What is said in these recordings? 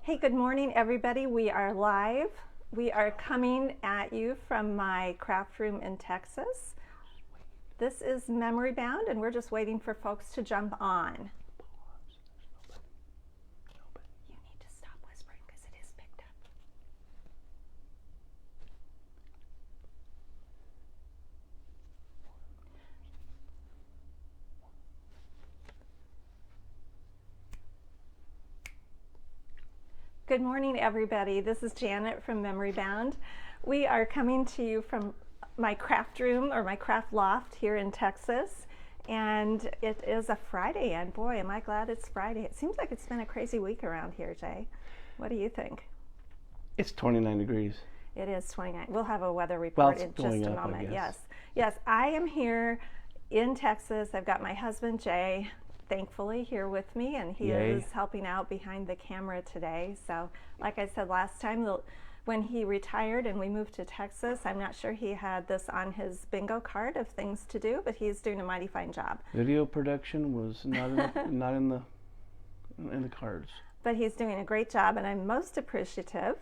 Hey, good morning, everybody. We are live. We are coming at you from my craft room in Texas. This is Memory Bound, and we're just waiting for folks to jump on. You need to stop whispering because it is picked up. Good morning, everybody. This is Janet from Memory Bound. We are coming to you from my craft room or my craft loft here in Texas. And it is a Friday, and boy, am I glad it's Friday. It seems like it's been a crazy week around here, Jay. What do you think? It's 29 degrees. It is 29. We'll have a weather report Well, in just a moment. Yes, I am here in Texas. I've got my husband, Jay, thankfully here with me, and he Yay. is helping out behind the camera today. So like I said last time, when he retired and we moved to Texas, I'm not sure he had this on his bingo card of things to do, but he's doing a mighty fine job. Video production was not in the cards. But he's doing a great job, and I'm most appreciative.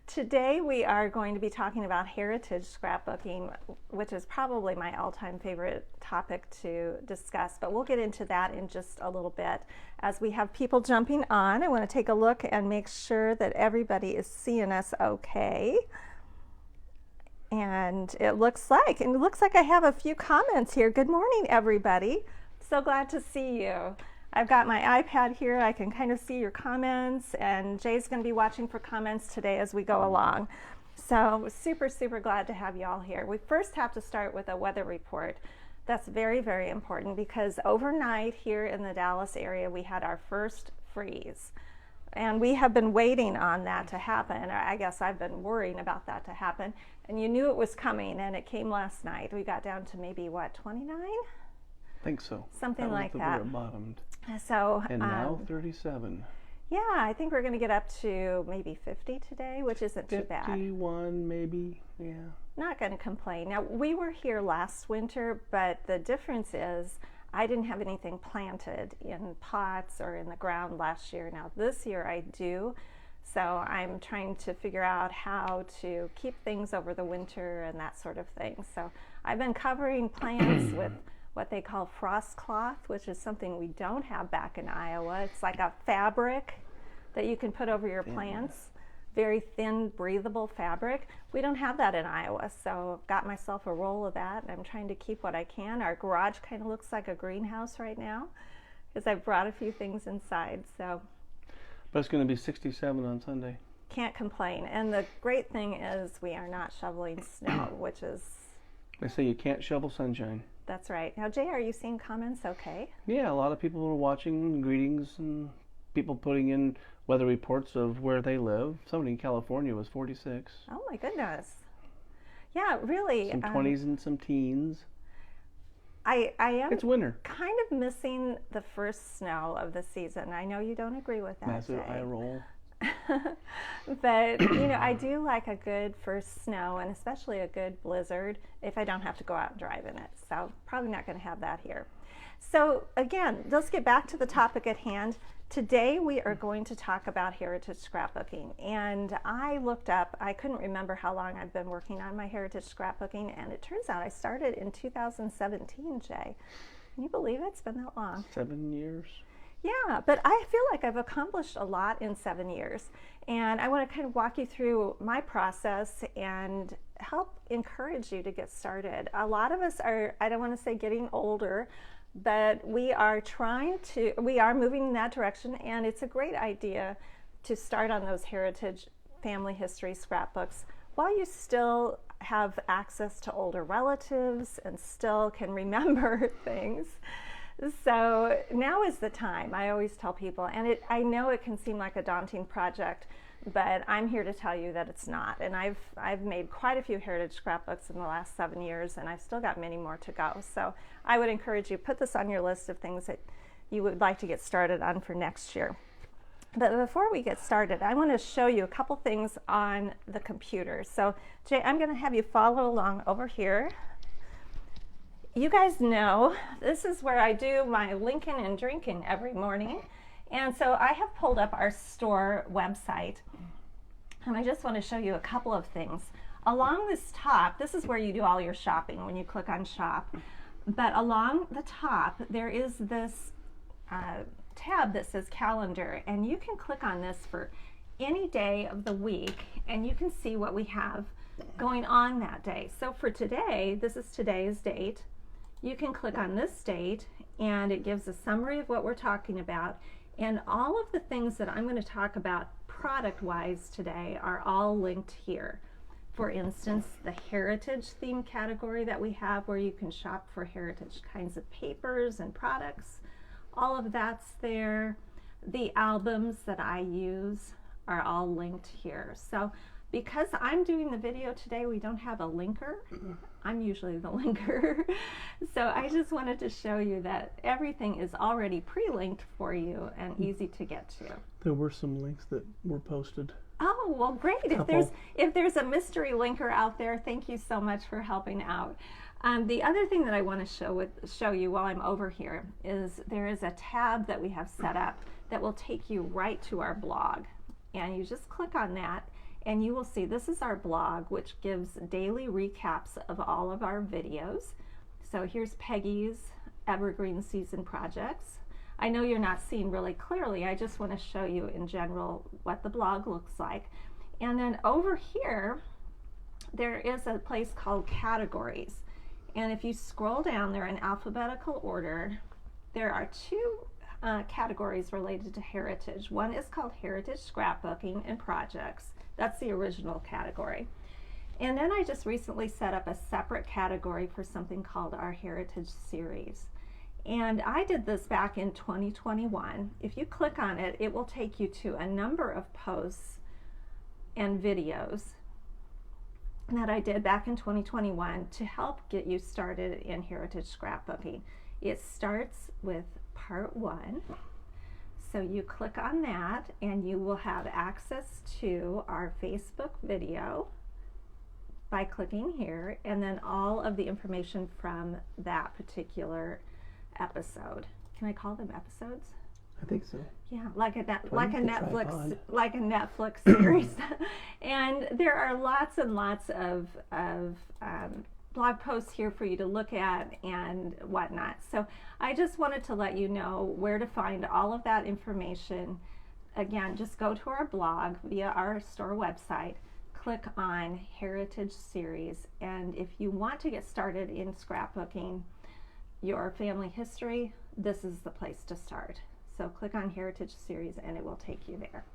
Today we are going to be talking about heritage scrapbooking, which is probably my all-time favorite topic to discuss, but we'll get into that in just a little bit. As we have people jumping on, I want to take a look and make sure that everybody is seeing us okay. And it looks like I have a few comments here. Good morning, everybody. So glad to see you. I've got my iPad here. I can kind of see your comments, and Jay's going to be watching for comments today as we go along. So super, super glad to have you all here. We first have to start with a weather report. That's very, very important because overnight here in the Dallas area, we had our first freeze. And we have been waiting on that to happen. Or I guess I've been worrying about that to happen. And you knew it was coming, and it came last night. We got down to maybe, what, 29? I think so. Something like that. Where it bottomed. So, and now 37. Yeah, I think we're going to get up to maybe 50 today, which isn't too bad. 51 maybe, yeah. Not going to complain. Now, we were here last winter, but the difference is I didn't have anything planted in pots or in the ground last year. Now, this year I do. So I'm trying to figure out how to keep things over the winter and that sort of thing. So I've been covering plants with what they call frost cloth, which is something we don't have back in Iowa. It's like a fabric that you can put over your plants, very thin, breathable fabric. We don't have that in Iowa, so I've got myself a roll of that, and I'm trying to keep what I can. Our garage kind of looks like a greenhouse right now because I've brought a few things inside. So, but it's going to be 67 on Sunday. Can't complain. And the great thing is we are not shoveling snow, which is... They say you can't shovel sunshine. That's right. Now, Jay, are you seeing comments okay? Yeah, a lot of people are watching, greetings, and people putting in weather reports of where they live. Somebody in California was 46. Oh, my goodness. Yeah, really. Some 20s and some teens. I am it's winter. Kind of missing the first snow of the season. I know you don't agree with that, Massive Jay. eye roll. But, you know, I do like a good first snow, and especially a good blizzard if I don't have to go out and drive in it. So probably not going to have that here. So again, let's get back to the topic at hand. Today we are going to talk about heritage scrapbooking. And I looked up, I couldn't remember how long I've been working on my heritage scrapbooking, and it turns out I started in 2017, Jay. Can you believe it? It's been that long. 7 years. Yeah, but I feel like I've accomplished a lot in 7 years. And I want to kind of walk you through my process and help encourage you to get started. A lot of us are, I don't want to say getting older, but we are moving in that direction, and it's a great idea to start on those heritage family history scrapbooks while you still have access to older relatives and still can remember things. So now is the time, I always tell people, and I know it can seem like a daunting project, but I'm here to tell you that it's not. And I've made quite a few heritage scrapbooks in the last 7 years, and I've still got many more to go. So I would encourage you, put this on your list of things that you would like to get started on for next year. But before we get started, I want to show you a couple things on the computer. So Jay, I'm going to have you follow along over here. You guys know this is where I do my linking and drinking every morning, And so I have pulled up our store website, and I just want to show you a couple of things. Along this top, this is where you do all your shopping when you click on shop, but along the top there is this tab that says calendar, and you can click on this for any day of the week and you can see what we have going on that day. So for today, this is today's date. You can click on this date and it gives a summary of what we're talking about, and all of the things that I'm going to talk about product wise today are all linked here. For instance, the heritage theme category that we have, where you can shop for heritage kinds of papers and products, all of that's there. The albums that I use are all linked here. So because I'm doing the video today, we don't have a linker. I'm usually the linker. So I just wanted to show you that everything is already pre-linked for you and easy to get to. There were some links that were posted. Oh, well, great. If there's a mystery linker out there, thank you so much for helping out. The other thing that I want to show you while I'm over here is there is a tab that we have set up that will take you right to our blog. And you just click on that and you will see this is our blog, which gives daily recaps of all of our videos. So here's Peggy's Evergreen Season Projects. I know you're not seeing really clearly. I just want to show you in general what the blog looks like. And then over here, there is a place called Categories. And if you scroll down there in alphabetical order, there are two categories related to heritage. One is called Heritage Scrapbooking and Projects. That's the original category. And then I just recently set up a separate category for something called our Heritage Series. And I did this back in 2021. If you click on it, it will take you to a number of posts and videos that I did back in 2021 to help get you started in heritage scrapbooking. It starts with part 1. So you click on that and you will have access to our Facebook video by clicking here, and then all of the information from that particular episode. Can I call them episodes? I think so. Yeah, like a Netflix series. And there are lots and lots of blog posts here for you to look at and whatnot. So I just wanted to let you know where to find all of that information. Again, just go to our blog via our store website, click on Heritage Series, and if you want to get started in scrapbooking your family history, this is the place to start. So click on Heritage Series and it will take you there.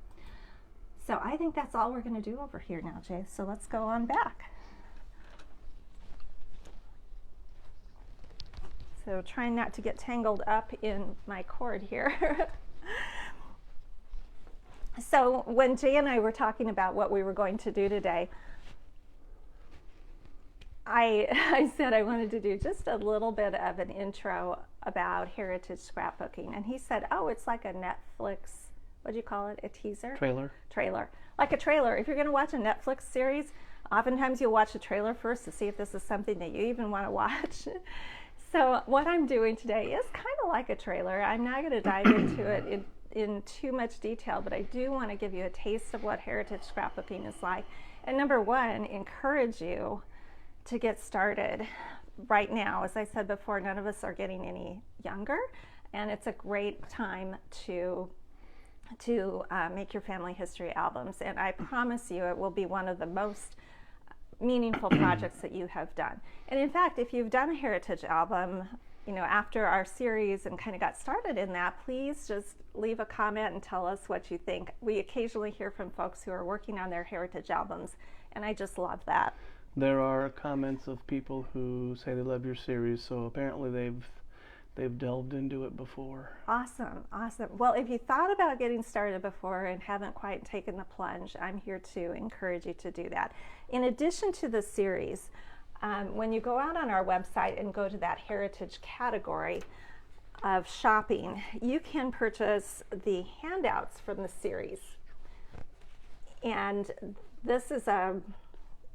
So I think that's all we're going to do over here now, Jay. So let's go on back. So trying not to get tangled up in my cord here. So when Jay and I were talking about what we were going to do today, I said I wanted to do just a little bit of an intro about heritage scrapbooking. And he said, oh, it's like a Netflix, what do you call it, a teaser? Trailer. Like a trailer. If you're going to watch a Netflix series, oftentimes you'll watch a trailer first to see if this is something that you even want to watch. So what I'm doing today is kind of like a trailer. I'm not going to dive into it in too much detail, but I do want to give you a taste of what heritage scrapbooking is like. And number one, encourage you to get started right now. As I said before, none of us are getting any younger, and it's a great time to make your family history albums. And I promise you it will be one of the most meaningful projects that you have done. And in fact, if you've done a heritage album, you know, after our series and kind of got started in that, please just leave a comment and tell us what you think. We occasionally hear from folks who are working on their heritage albums, and I just love that. There are comments of people who say they love your series, so apparently they've delved into it before. Awesome, awesome. Well, if you thought about getting started before and haven't quite taken the plunge, I'm here to encourage you to do that. In addition to the series, when you go out on our website and go to that heritage category of shopping, you can purchase the handouts from the series. And this is a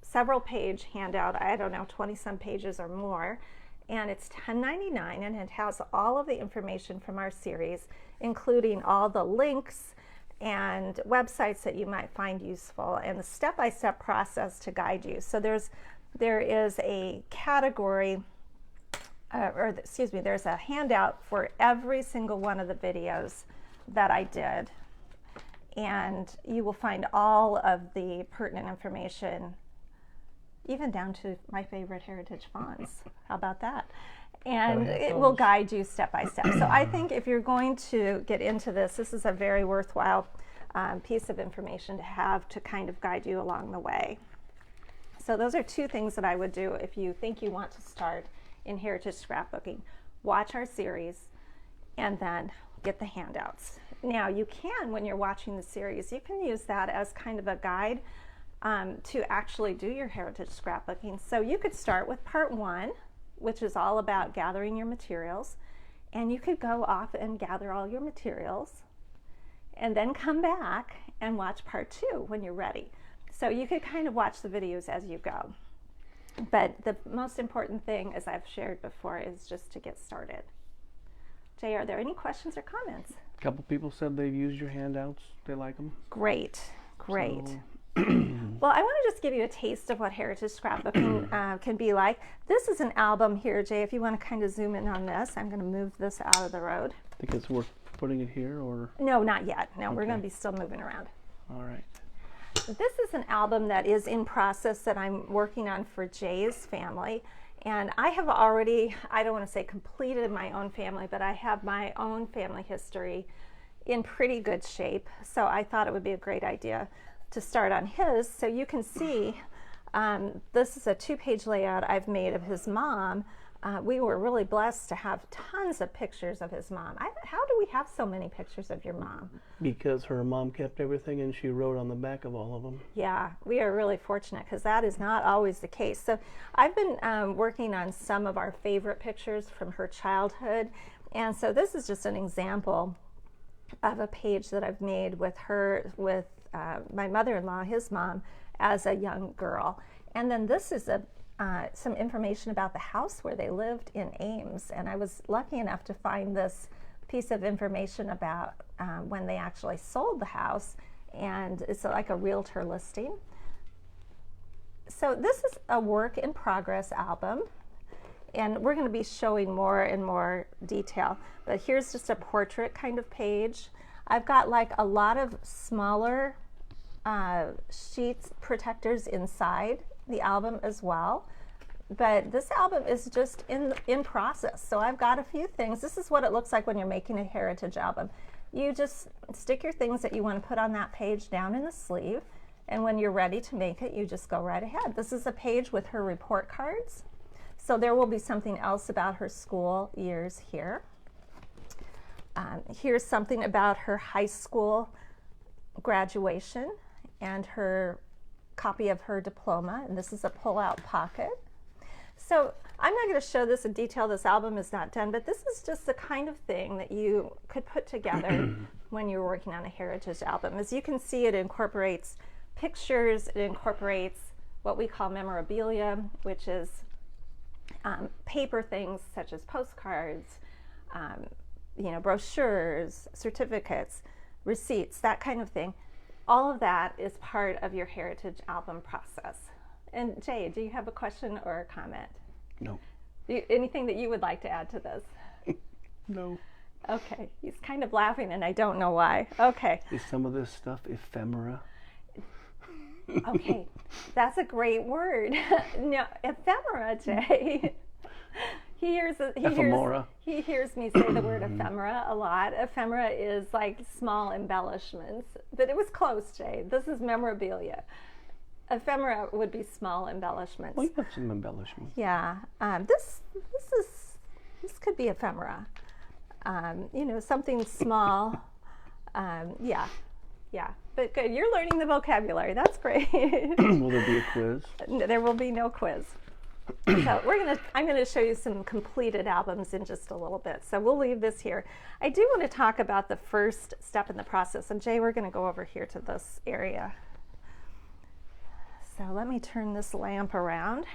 several page handout, I don't know, 20 some pages or more. and it's $10.99, and it has all of the information from our series, including all the links and websites that you might find useful and the step-by-step process to guide you. So there is a category, there's a handout for every single one of the videos that I did, and you will find all of the pertinent information, even down to my favorite heritage fonts. How about that? And it will guide you step by step. So I think if you're going to get into this, this is a very worthwhile piece of information to have to kind of guide you along the way. So those are two things that I would do if you think you want to start in heritage scrapbooking. Watch our series and then get the handouts. Now you can, when you're watching the series, you can use that as kind of a guide to actually do your heritage scrapbooking. So you could start with part 1, which is all about gathering your materials, and you could go off and gather all your materials and then come back and watch part 2 when you're ready. So you could kind of watch the videos as you go. But the most important thing, as I've shared before, is just to get started. Jay, are there any questions or comments? A couple people said they've used your handouts. They like them. Great, great. So well, I want to just give you a taste of what heritage scrapbooking can be like. This is an album here, Jay. If you want to kind of zoom in on this, I'm going to move this out of the road. Think it's worth putting it here, or? No, not yet. No, Okay. We're going to be still moving around. All right. This is an album that is in process that I'm working on for Jay's family. And I have already, I don't want to say completed my own family, but I have my own family history in pretty good shape. So I thought it would be a great idea to start on his. So you can see this is a 2-page layout I've made of his mom. We were really blessed to have tons of pictures of his mom. How do we have so many pictures of your mom? Because her mom kept everything and she wrote on the back of all of them. Yeah, we are really fortunate because that is not always the case. So I've been working on some of our favorite pictures from her childhood. And so this is just an example of a page that I've made with her, with my mother-in-law, his mom, as a young girl. And then this is some information about the house where they lived in Ames. And I was lucky enough to find this piece of information about when they actually sold the house. And it's like a realtor listing. So this is a work in progress album. And we're going to be showing more and more detail. But here's just a portrait kind of page. I've got like a lot of smaller sheets protectors inside the album as well. But this album is just in process. So I've got a few things. This is what it looks like when you're making a heritage album. You just stick your things that you want to put on that page down in the sleeve. And when you're ready to make it, you just go right ahead. This is a page with her report cards. So there will be something else about her school years here. Here's something about her high school graduation and her copy of her diploma. And this is a pull-out pocket. So I'm not going to show this in detail. This album is not done, but this is just the kind of thing that you could put together when you're working on a heritage album. As you can see, it incorporates pictures. It incorporates what we call memorabilia, which is paper things such as postcards, brochures, certificates, receipts, that kind of thing. All of that is part of your heritage album process. And Jay, do you have a question or a comment? No. Anything that you would like to add to this? No. Okay, he's kind of laughing and I don't know why. Okay. Is some of this stuff ephemera? Okay, that's a great word. No, ephemera, Jay. He hears me say the word ephemera a lot. Ephemera is like small embellishments, but it was close, Jay. This is memorabilia. Ephemera would be small embellishments. Well, you have some embellishments. Yeah, this could be ephemera. Something small. Yeah. But good, you're learning the vocabulary. That's great. Will there be a quiz? There will be no quiz. So I'm going to show you some completed albums in just a little bit. So we'll leave this here. I do want to talk about the first step in the process. And Jay, we're going to go over here to this area. So let me turn this lamp around.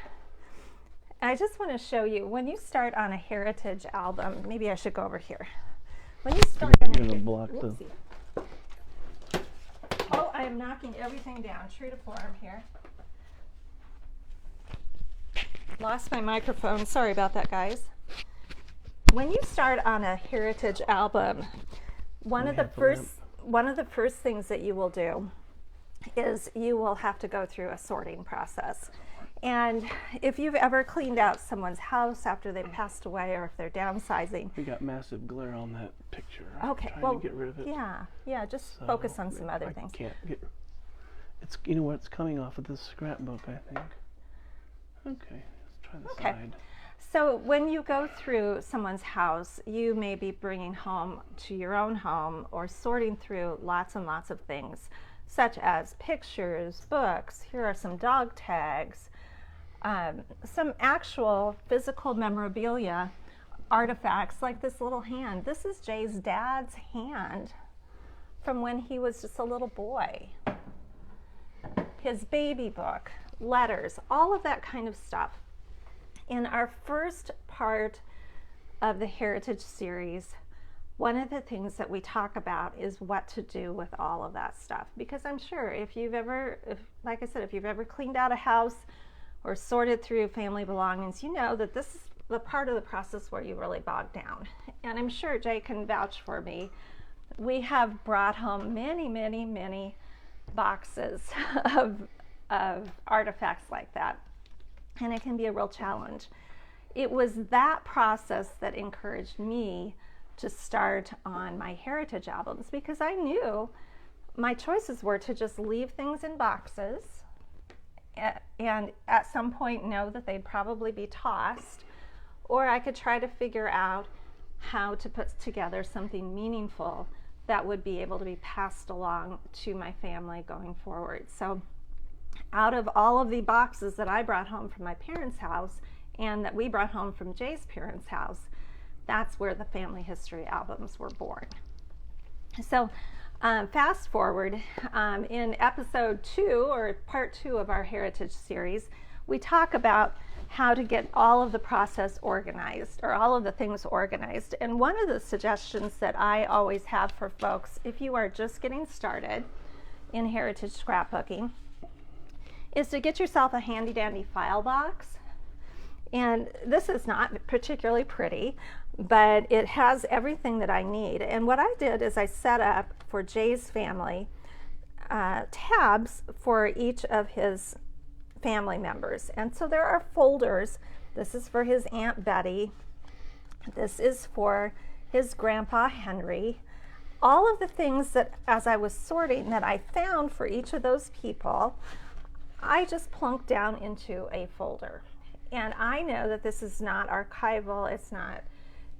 I just want to show you, when you start on a heritage album, maybe I should go over here. When you start on You're going to block the... Oh, I am knocking everything down, true to form here. Lost my microphone, sorry about that, guys. When you start on a heritage album, one of the first things that you will do is you will have to go through a sorting process. And if you've ever cleaned out someone's house after they've passed away, or if they're downsizing. We got massive glare on that picture. Okay, I'm well, trying to get rid of it. Yeah, just focus on some other things. Can't get... It's, you know what, it's coming off of this scrapbook, I think. Okay, let's try the side. So when you go through someone's house, you may be bringing home to your own home or sorting through lots and lots of things, such as pictures, books. Here are some dog tags, some actual physical memorabilia, artifacts like this little hand. This is Jay's dad's hand from when he was just a little boy. His baby book, letters, all of that kind of stuff. In our first part of the Heritage series, one of the things that we talk about is what to do with all of that stuff. Because I'm sure if you've ever cleaned out a house or sorted through family belongings, you know that this is the part of the process where you really bog down. And I'm sure Jay can vouch for me. We have brought home many, many, many boxes of artifacts like that. And it can be a real challenge. It was that process that encouraged me to start on my heritage albums, because I knew my choices were to just leave things in boxes and at some point know that they'd probably be tossed, or I could try to figure out how to put together something meaningful that would be able to be passed along to my family going forward. So out of all of the boxes that I brought home from my parents' house and that we brought home from Jay's parents' house, that's where the family history albums were born. So fast forward, in episode 2, or part 2 of our heritage series, we talk about how to get all of the process organized, or all of the things organized. And one of the suggestions that I always have for folks, if you are just getting started in heritage scrapbooking, is to get yourself a handy dandy file box. And this is not particularly pretty, but it has everything that I need. And what I did is I set up for Jay's family tabs for each of his family members. And so there are folders. This is for his Aunt Betty. This is for his Grandpa Henry. All of the things that, as I was sorting, that I found for each of those people, I just plunked down into a folder. And I know that this is not archival, it's not,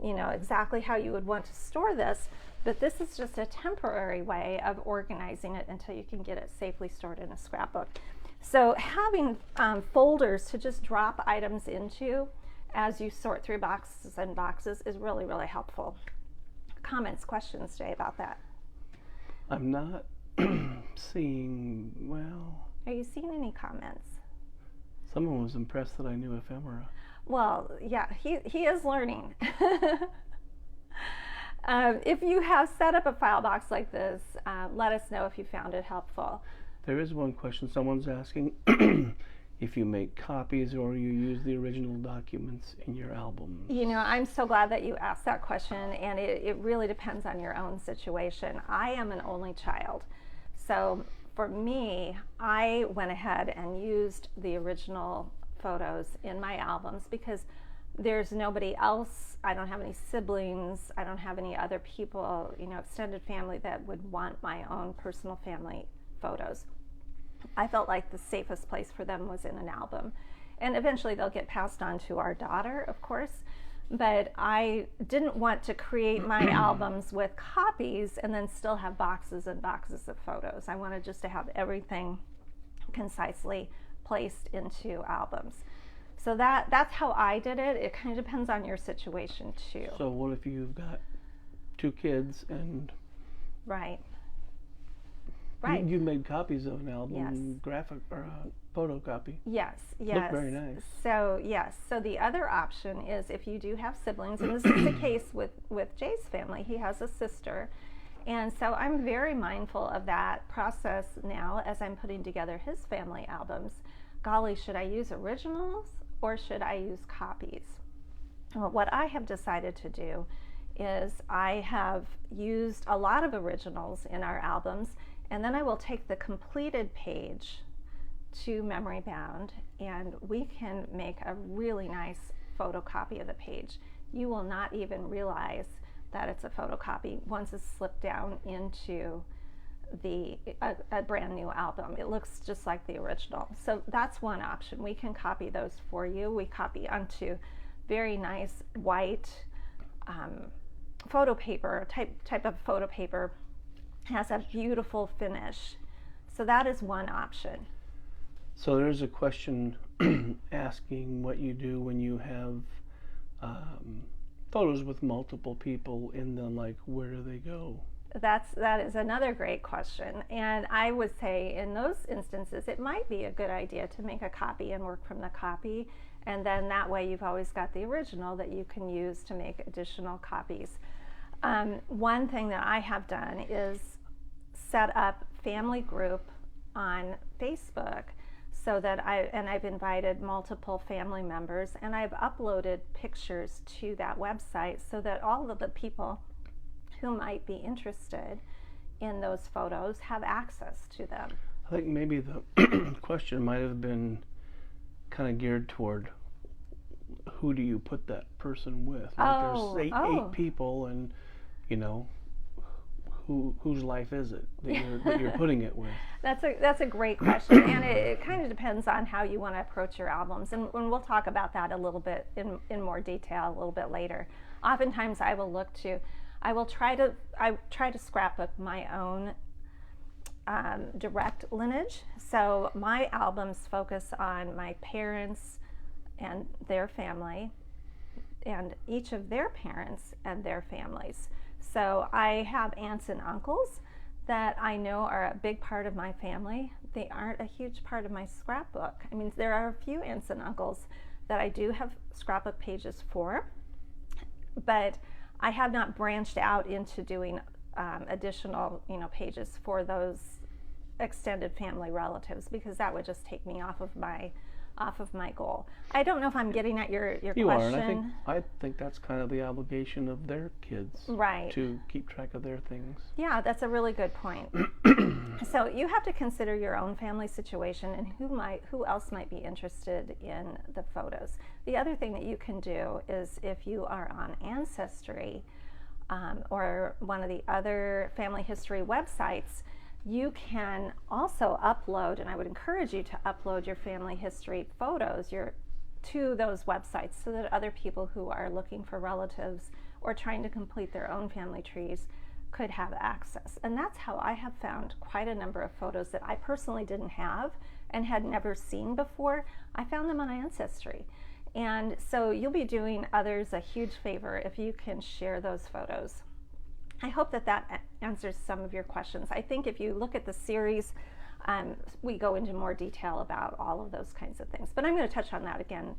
exactly how you would want to store this, but this is just a temporary way of organizing it until you can get it safely stored in a scrapbook. So having folders to just drop items into as you sort through boxes and boxes is really, really helpful. Comments, questions, Jay, about that? I'm not seeing, well... Are you seeing any comments? Someone was impressed that I knew ephemera. Well, yeah, he is learning. If you have set up a file box like this, let us know if you found it helpful. There is one question someone's asking. If you make copies or you use the original documents in your albums. I'm so glad that you asked that question, and it really depends on your own situation. I am an only child. So for me, I went ahead and used the original photos in my albums because there's nobody else. I don't have any siblings. I don't have any other people, extended family that would want my own personal family photos. I felt like the safest place for them was in an album. And eventually they'll get passed on to our daughter, of course. But I didn't want to create my albums with copies and then still have boxes and boxes of photos. I wanted just to have everything concisely placed into albums. So that's how I did it. It kind of depends on your situation too. So what if you've got 2 kids and right, Right. You made copies of an album, Yes. graphic or photocopy. Yes, yes. Looked very nice. So yes, so the other option is if you do have siblings, and this is the case with Jay's family. He has a sister, and so I'm very mindful of that process now as I'm putting together his family albums. Golly, should I use originals or should I use copies? Well, what I have decided to do is I have used a lot of originals in our albums, and then I will take the completed page to memory bound, and we can make a really nice photocopy of the page. You will not even realize that it's a photocopy once it's slipped down into a brand new album. It looks just like the original. So that's one option. We can copy those for you. We copy onto very nice white photo paper, type of photo paper. Has a beautiful finish. So that is one option. So there's a question asking what you do when you have photos with multiple people in them, like where do they go? That is another great question, and I would say in those instances it might be a good idea to make a copy and work from the copy, and then that way you've always got the original that you can use to make additional copies. One thing that I have done is set up family group on Facebook so that I've invited multiple family members, and I've uploaded pictures to that website so that all of the people who might be interested in those photos have access to them. I think maybe the question might have been kind of geared toward who do you put that person with? Like there's eight people, and you know, whose life is it that you're putting it with? That's a great question, and it kind of depends on how you want to approach your albums, and we'll talk about that a little bit in more detail a little bit later. Oftentimes, I try to scrapbook my own direct lineage. So my albums focus on my parents and their family, and each of their parents and their families. So I have aunts and uncles that I know are a big part of my family. They aren't a huge part of my scrapbook. I mean, there are a few aunts and uncles that I do have scrapbook pages for, but I have not branched out into doing additional, pages for those extended family relatives, because that would just take me off of my goal. I don't know if I'm getting at your You question. are, and I think that's kind of the obligation of their kids, right? To keep track of their things. Yeah, that's a really good point. So you have to consider your own family situation and who else might be interested in the photos. The other thing that you can do is, if you are on Ancestry or one of the other family history websites, you can also upload, and I would encourage you to upload your family history photos to those websites so that other people who are looking for relatives or trying to complete their own family trees could have access. And that's how I have found quite a number of photos that I personally didn't have and had never seen before. I found them on Ancestry. And so you'll be doing others a huge favor if you can share those photos. I hope that answers some of your questions. I think if you look at the series, we go into more detail about all of those kinds of things. But I'm going to touch on that again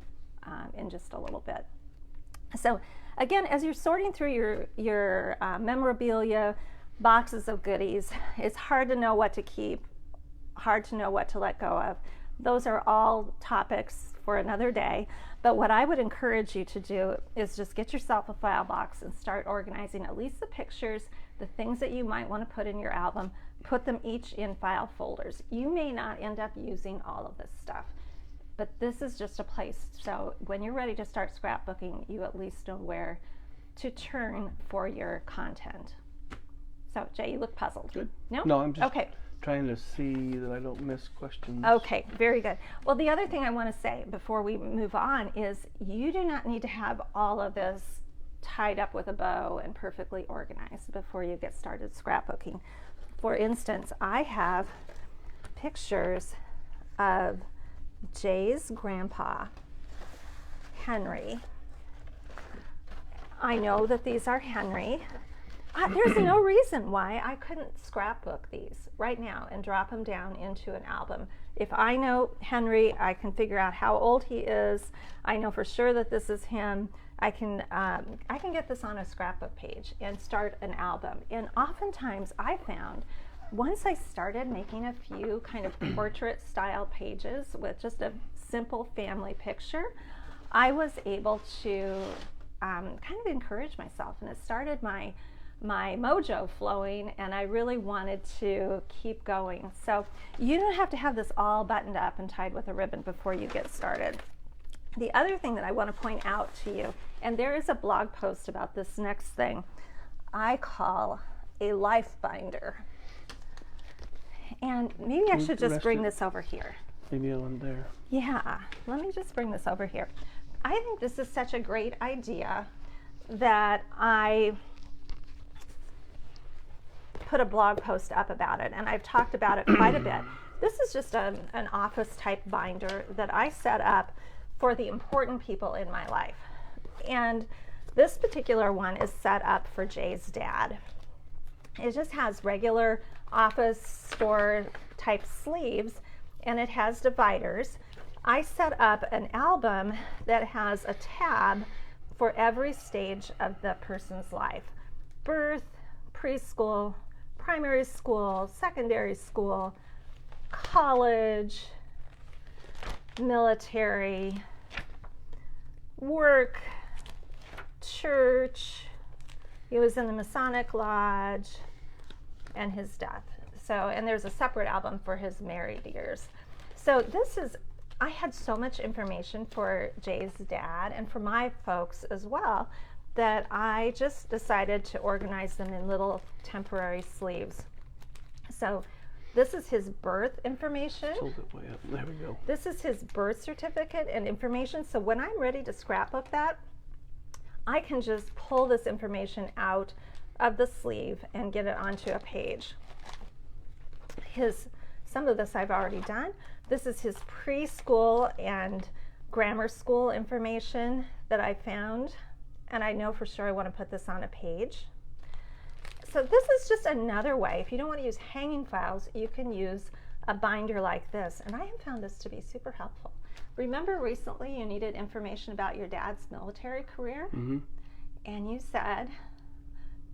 in just a little bit. So again, as you're sorting through your memorabilia, boxes of goodies, it's hard to know what to keep, hard to know what to let go of. Those are all topics for another day. But what I would encourage you to do is just get yourself a file box and start organizing at least the pictures, the things that you might want to put in your album, put them each in file folders. You may not end up using all of this stuff, but this is just a place. So when you're ready to start scrapbooking, you at least know where to turn for your content. So Jay, you look puzzled. Good. No, I'm just okay. Trying to see that I don't miss questions. Okay, very good. Well, the other thing I want to say before we move on is you do not need to have all of this tied up with a bow and perfectly organized before you get started scrapbooking. For instance, I have pictures of Jay's grandpa, Henry. I know that these are Henry, There's no reason why I couldn't scrapbook these right now and drop them down into an album. If I know Henry, I can figure out how old he is. I know for sure that this is him. I can get this on a scrapbook page and start an album. And oftentimes I found once I started making a few kind of portrait style pages with just a simple family picture, I was able to kind of encourage myself, and it started my mojo flowing, and I really wanted to keep going. So you don't have to have this all buttoned up and tied with a ribbon before you get started. The other thing that I want to point out to you, and there is a blog post about this next thing, I call a life binder. And maybe I should just bring this over here. Maybe on there. Yeah, let me just bring this over here. I think this is such a great idea that I put a blog post up about it, and I've talked about it quite a bit. This is just an office type binder that I set up for the important people in my life. And this particular one is set up for Jay's dad. It just has regular office store type sleeves, and it has dividers. I set up an album that has a tab for every stage of the person's life: birth, preschool, primary school, secondary school, college, military, work, church, he was in the Masonic Lodge, and his death. So, and there's a separate album for his married years. So this is, I had so much information for Jay's dad and for my folks as well that I just decided to organize them in little temporary sleeves. So this is his birth information. Hold it way up. There we go. This is his birth certificate and information. So when I'm ready to scrapbook that, I can just pull this information out of the sleeve and get it onto a page. Some of this I've already done. This is his preschool and grammar school information that I found, and I know for sure I want to put this on a page. So this is just another way. If you don't want to use hanging files, you can use a binder like this, and I have found this to be super helpful. Remember recently you needed information about your dad's military career? Mm-hmm. And you said,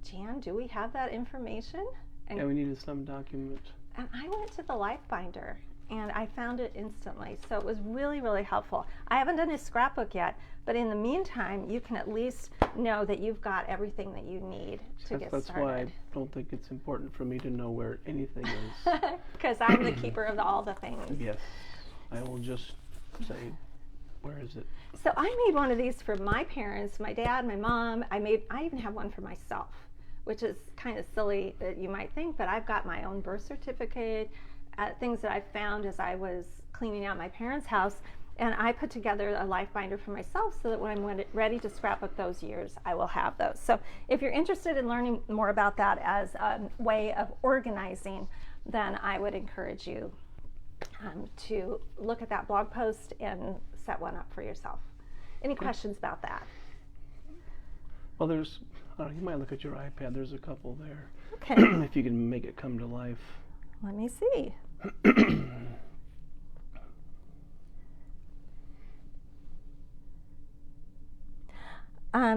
Jan, do we have that information? And yeah, we needed some document. And I went to the life binder and I found it instantly. So it was really, really helpful. I haven't done a scrapbook yet, but in the meantime, you can at least know that you've got everything that you need to get started. That's why I don't think it's important for me to know where anything is. Because I'm the keeper of all the things. Yes. I will just say, where is it? So I made one of these for my parents, my dad, my mom. I even have one for myself, which is kind of silly that you might think, but I've got my own birth certificate, things that I found as I was cleaning out my parents' house, and I put together a life binder for myself so that when I'm ready to scrapbook those years, I will have those. So if you're interested in learning more about that as a way of organizing, then I would encourage you to look at that blog post and set one up for yourself. Any questions about that? Well, there's, you might look at your iPad, there's a couple there. Okay. If you can make it come to life. Let me see.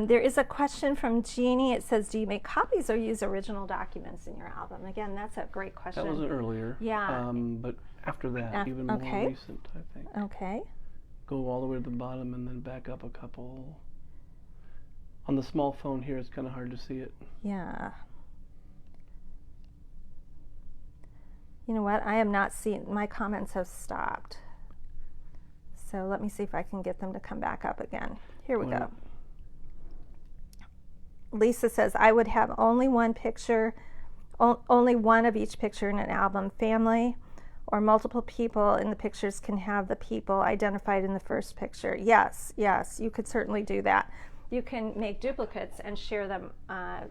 There is a question from Jeannie. It says, do you make copies or use original documents in your album? Again, that's a great question. That was earlier. Yeah. But after that, even more recent, I think. Okay. Go all the way to the bottom and then back up a couple. On the small phone here, it's kind of hard to see it. Yeah. You know what? I am not seeing, my comments have stopped. So let me see if I can get them to come back up again. Here we go. Lisa says, I would have only one picture, only one of each picture in an album. Family or multiple people in the pictures can have the people identified in the first picture. Yes, yes, you could certainly do that. You can make duplicates and share them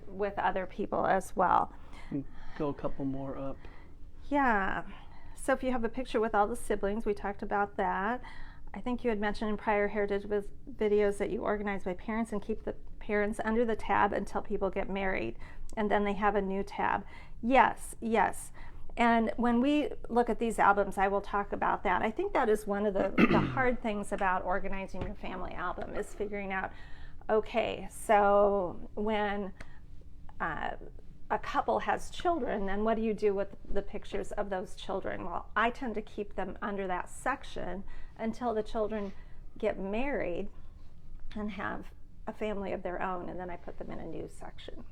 with other people as well. Go a couple more up. Yeah. So if you have a picture with all the siblings, we talked about that. I think you had mentioned in prior Heritage videos that you organize by parents and keep the parents under the tab until people get married. and then they have a new tab. Yes, yes. And when we look at these albums, I will talk about that. I think that is one of the hard things about organizing your family album, is figuring out, okay, so when a couple has children, then what do you do with the pictures of those children? Well, I tend to keep them under that section until the children get married and have a family of their own, and then I put them in a new section.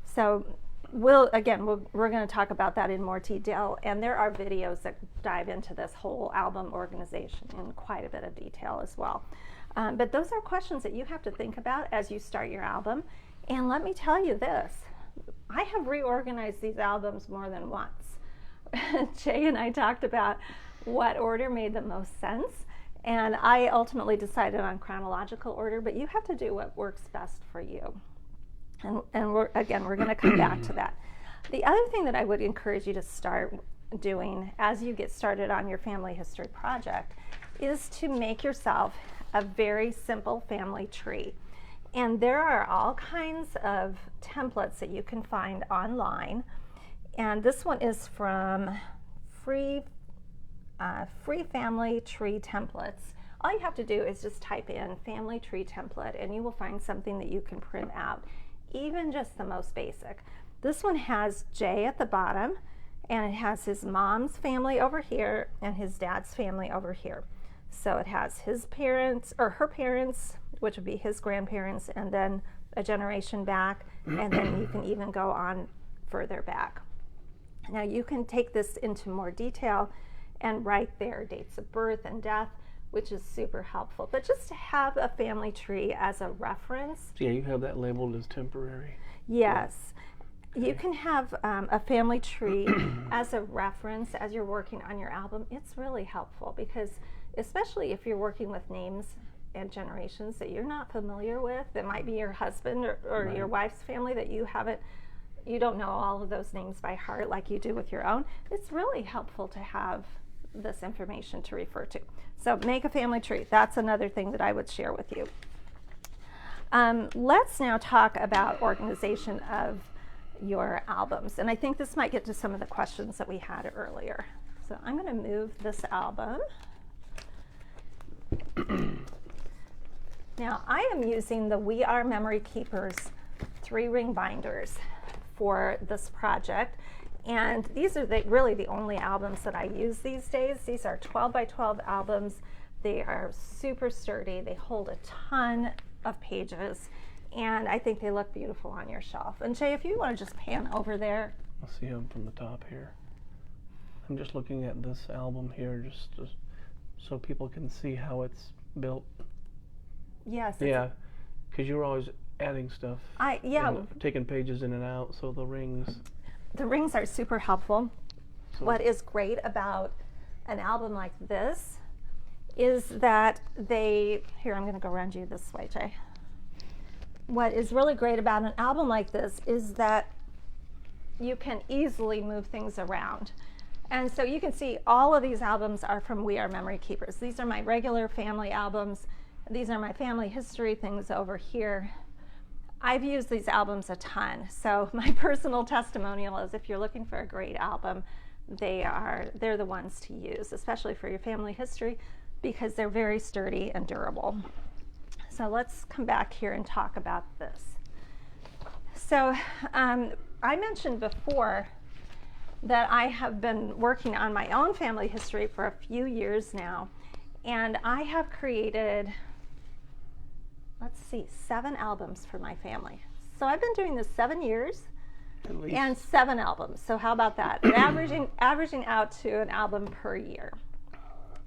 So we're going to talk about that in more detail, and there are videos that dive into this whole album organization in quite a bit of detail as well. But those are questions that you have to think about as you start your album. And let me tell you this, I have reorganized these albums more than once. Jay and I talked about what order made the most sense, and I ultimately decided on chronological order, but you have to do what works best for you. And we're going to come back to that. The other thing that I would encourage you to start doing as you get started on your family history project is to make yourself a very simple family tree. And there are all kinds of templates that you can find online. And this one is from Free Family Tree Templates. All you have to do is just type in family tree template, and you will find something that you can print out, even just the most basic. This one has Jay at the bottom, and it has his mom's family over here and his dad's family over here. So it has his parents, or her parents, which would be his grandparents, and then a generation back, and then you can even go on further back. Now you can take this into more detail and write their dates of birth and death, which is super helpful. But just to have a family tree as a reference. Yeah, you have that labeled as temporary. Yes. Yeah. You can have a family tree as a reference as you're working on your album. It's really helpful because, especially if you're working with names and generations that you're not familiar with, it might be your husband or right. your wife's family that you don't know all of those names by heart like you do with your own. It's really helpful to have this information to refer to. So make a family tree. That's another thing that I would share with you. Let's now talk about organization of your albums. And I think this might get to some of the questions that we had earlier. So I'm going to move this album. Now I am using the We Are Memory Keepers 3-ring binders for this project. And these are really the only albums that I use these days. These are 12 by 12 albums. They are super sturdy. They hold a ton of pages. And I think they look beautiful on your shelf. And Jay, if you want to just pan over there. I'll see them from the top here. I'm just looking at this album here just so people can see how it's built. Yes. Yeah, because you were always adding stuff. Taking pages in and out, so the rings. The rings are super helpful. So what is great about an album like this is that here, I'm going to go around you this way, Jay. What is really great about an album like this is that you can easily move things around. And so you can see all of these albums are from We Are Memory Keepers. These are my regular family albums. These are my family history things over here. I've used these albums a ton. So my personal testimonial is if you're looking for a great album, they're the ones to use, especially for your family history, because they're very sturdy and durable. So let's come back here and talk about this. So I mentioned before that I have been working on my own family history for a few years now, and I have created, 7 albums for my family. So I've been doing this 7 years and 7 albums. So how about that? averaging out to an album per year.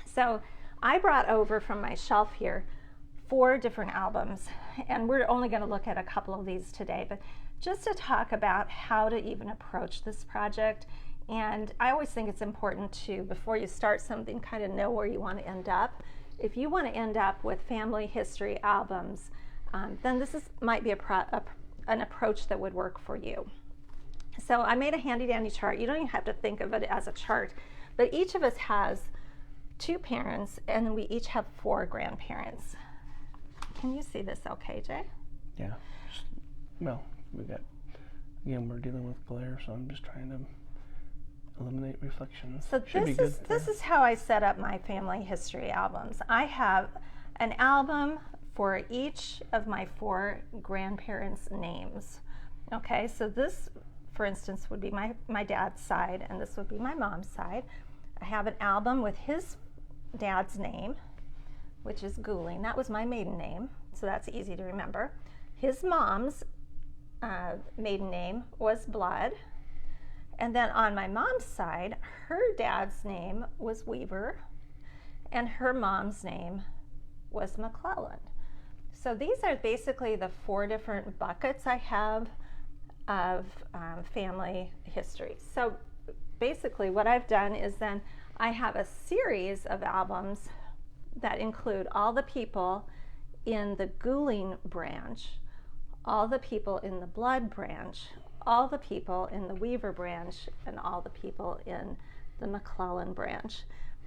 So I brought over from my shelf here 4 different albums, and we're only going to look at a couple of these today, but just to talk about how to even approach this project. And I always think it's important to, before you start something, kind of know where you want to end up. If you want to end up with family history albums, then this might be an approach that would work for you. So I made a handy dandy chart. You don't even have to think of it as a chart, but each of us has 2 parents, and then we each have 4 grandparents. Can you see this okay, Jay? Yeah. Well, we got Again, we're dealing with glare, so I'm just trying to eliminate reflections. So this is how I set up my family history albums. I have an album for each of my 4 grandparents' names. Okay, so this, for instance, would be my dad's side, and this would be my mom's side. I have an album with his dad's name, which is Gouling. That was my maiden name, so that's easy to remember. His mom's maiden name was Blood. And then on my mom's side, her dad's name was Weaver, and her mom's name was McClellan. So these are basically the 4 different buckets I have of family history. So basically what I've done is then I have a series of albums that include all the people in the Gouling branch, all the people in the Blood branch, all the people in the Weaver branch, and all the people in the McClellan branch.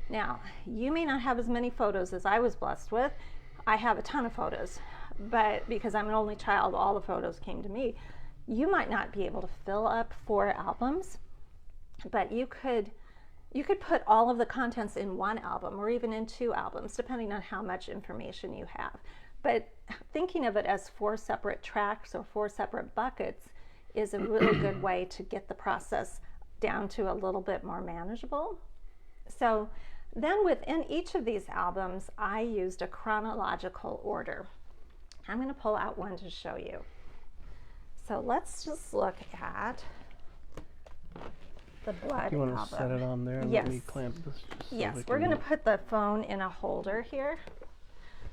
Now, you may not have as many photos as I was blessed with. I have a ton of photos, but because I'm an only child, all the photos came to me. You might not be able to fill up 4 albums, but you could put all of the contents in 1 album or even in 2 albums, depending on how much information you have. But thinking of it as 4 separate tracks or 4 separate buckets is a really good way to get the process down to a little bit more manageable. So then within each of these albums, I used a chronological order. I'm going to pull out one to show you. So let's just look at the Blood You want album. to set it on there and Yes. let me clamp this? Just so Yes, we we're can- going to put the phone in a holder here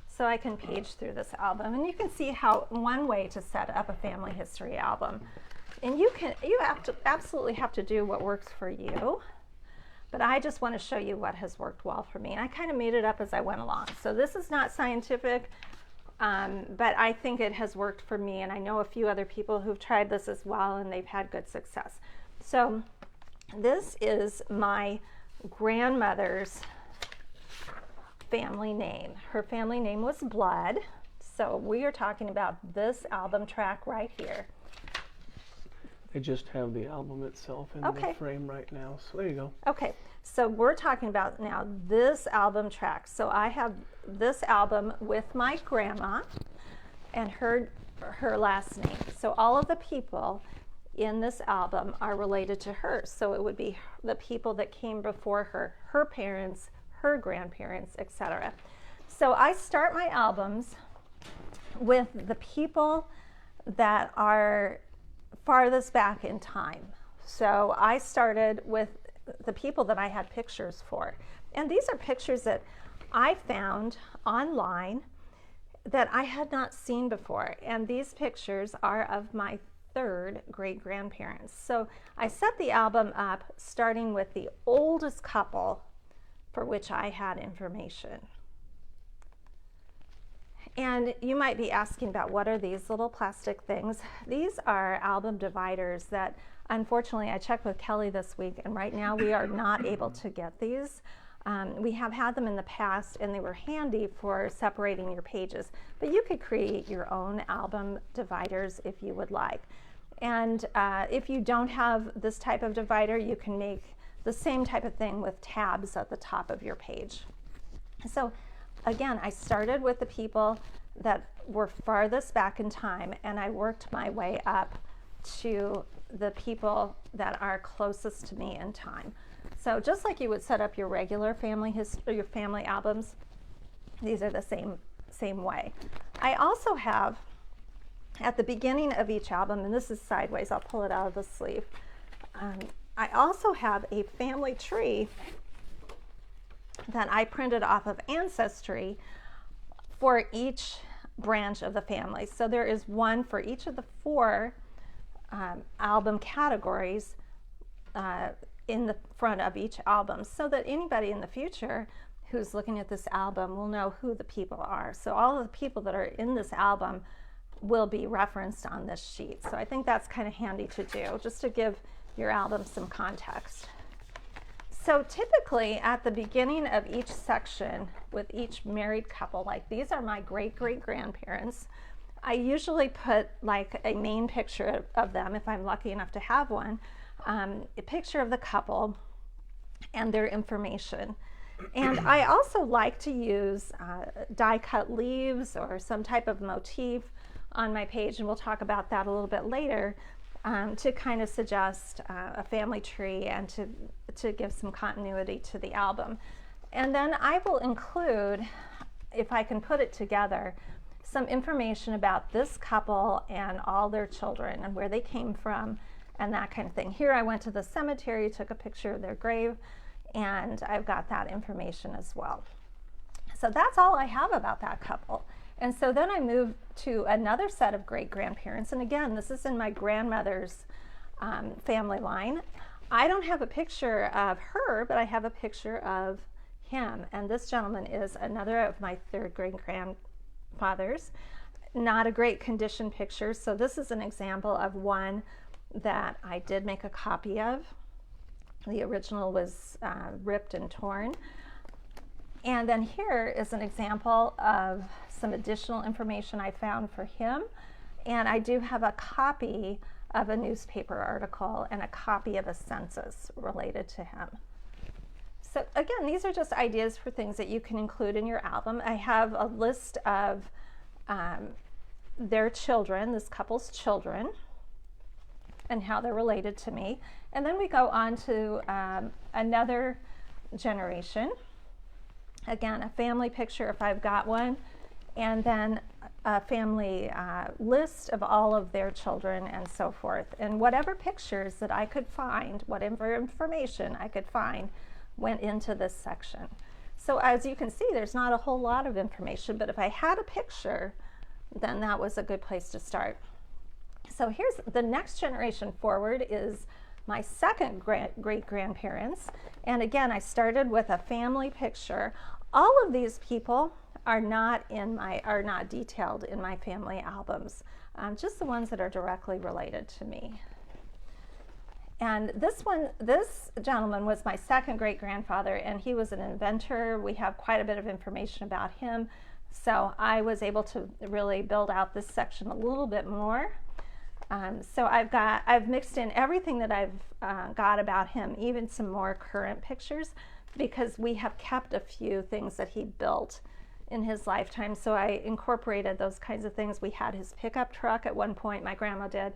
so I can page through this album. And you can see how one way to set up a family history album. And you absolutely have to do what works for you. But I just want to show you what has worked well for me. And I kind of made it up as I went along. So this is not scientific, but I think it has worked for me. And I know a few other people who've tried this as well, and they've had good success. So this is my grandmother's family name. Her family name was Blood. So we are talking about this album track right here. I just have the album itself in the frame right now, so there you go. Okay, so we're talking about now this album track. So I have this album with my grandma and her last name. So all of the people in this album are related to her. So it would be the people that came before her, her parents, her grandparents, etc. So I start my albums with the people that are farthest back in time. So I started with the people that I had pictures for. And these are pictures that I found online that I had not seen before. And these pictures are of my 3rd great-grandparents. So I set the album up starting with the oldest couple for which I had information. And you might be asking about what are these little plastic things. These are album dividers that unfortunately I checked with Kelly this week, and right now we are not able to get these. We have had them in the past and they were handy for separating your pages, but you could create your own album dividers if you would like. And if you don't have this type of divider, you can make the same type of thing with tabs at the top of your page. So again, I started with the people that were farthest back in time, and I worked my way up to the people that are closest to me in time. So just like you would set up your regular family history, your family albums, these are the same way. I also have at the beginning of each album, and this is sideways, I'll pull it out of the sleeve. I also have a family tree that I printed off of Ancestry for each branch of the family. So there is one for each of the 4 album categories in the front of each album, so that anybody in the future who's looking at this album will know who the people are. So all of the people that are in this album will be referenced on this sheet. So I think that's kind of handy to do, just to give your album some context. So typically at the beginning of each section with each married couple, like these are my great-great-grandparents, I usually put like a main picture of them, if I'm lucky enough to have one, a picture of the couple and their information. And I also like to use die cut leaves or some type of motif on my page, and we'll talk about that a little bit later, to kind of suggest a family tree and to give some continuity to the album. And then I will include, if I can put it together, some information about this couple and all their children and where they came from and that kind of thing. Here I went to the cemetery, took a picture of their grave, and I've got that information as well. So that's all I have about that couple. And so then I moved to another set of great-grandparents, and again, this is in my grandmother's family line. I don't have a picture of her, but I have a picture of him, and this gentleman is another of my third great-grandfathers. Not a great condition picture, so this is an example of one that I did make a copy of. The original was ripped and torn. And then here is an example of some additional information I found for him. And I do have a copy of a newspaper article and a copy of a census related to him. So again, these are just ideas for things that you can include in your album. I have a list of their children, this couple's children, and how they're related to me. And then we go on to another generation. Again, a family picture if I've got one, and then a family list of all of their children and so forth. And whatever pictures that I could find, whatever information I could find, went into this section. So as you can see, there's not a whole lot of information, but if I had a picture, then that was a good place to start. So here's the next generation forward is my second great-grandparents. And again, I started with a family picture. All of these people are not detailed in my family albums, just the ones that are directly related to me. And this gentleman was my second great-grandfather, and he was an inventor. We have quite a bit of information about him. So I was able to really build out this section a little bit more. So I've mixed in everything that I've got about him, even some more current pictures, because we have kept a few things that he built in his lifetime. So I incorporated those kinds of things. We had his pickup truck at one point, my grandma did,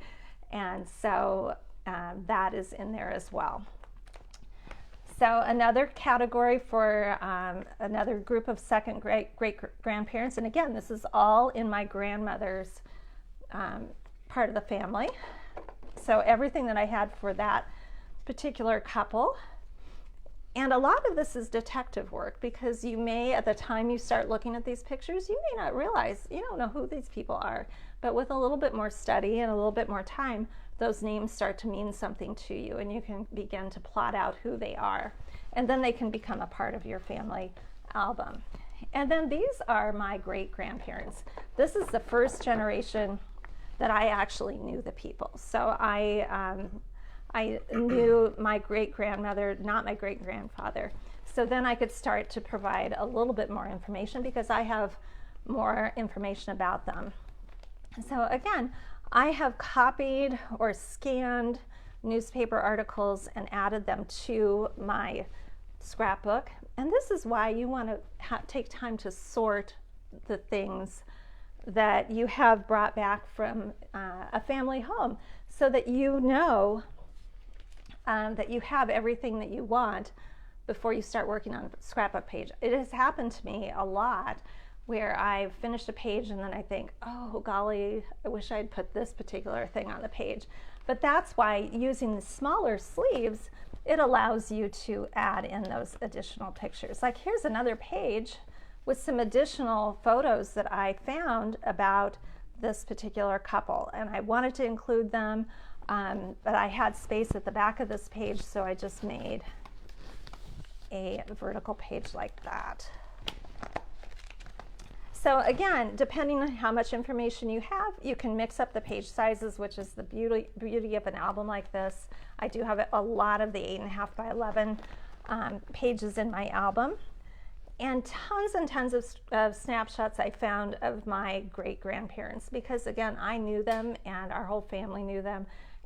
and so that is in there as well. So another category for another group of second great-grandparents, and again, this is all in my grandmother's part of the family. So everything that I had for that particular couple. And a lot of this is detective work, because you may, at the time you start looking at these pictures, you may not realize, you don't know who these people are. But with a little bit more study and a little bit more time, those names start to mean something to you, and you can begin to plot out who they are. And then they can become a part of your family album. And then these are my great-grandparents. This is the first generation that I actually knew the people. So I knew my great-grandmother, not my great-grandfather. So then I could start to provide a little bit more information, because I have more information about them. So again, I have copied or scanned newspaper articles and added them to my scrapbook. And this is why you want to take time to sort the things that you have brought back from a family home, so that you know that you have everything that you want before you start working on a scrapbook page. It has happened to me a lot, where I've finished a page and then I think, oh golly, I wish I'd put this particular thing on the page. But that's why using the smaller sleeves, it allows you to add in those additional pictures. Like here's another page with some additional photos that I found about this particular couple, and I wanted to include them, but I had space at the back of this page, so I just made a vertical page like that. So again, depending on how much information you have, you can mix up the page sizes, which is the beauty of an album like this. I do have a lot of the 8.5 by 11 pages in my album. and tons of snapshots I found of my great-grandparents, because again, I knew them and our whole family knew them,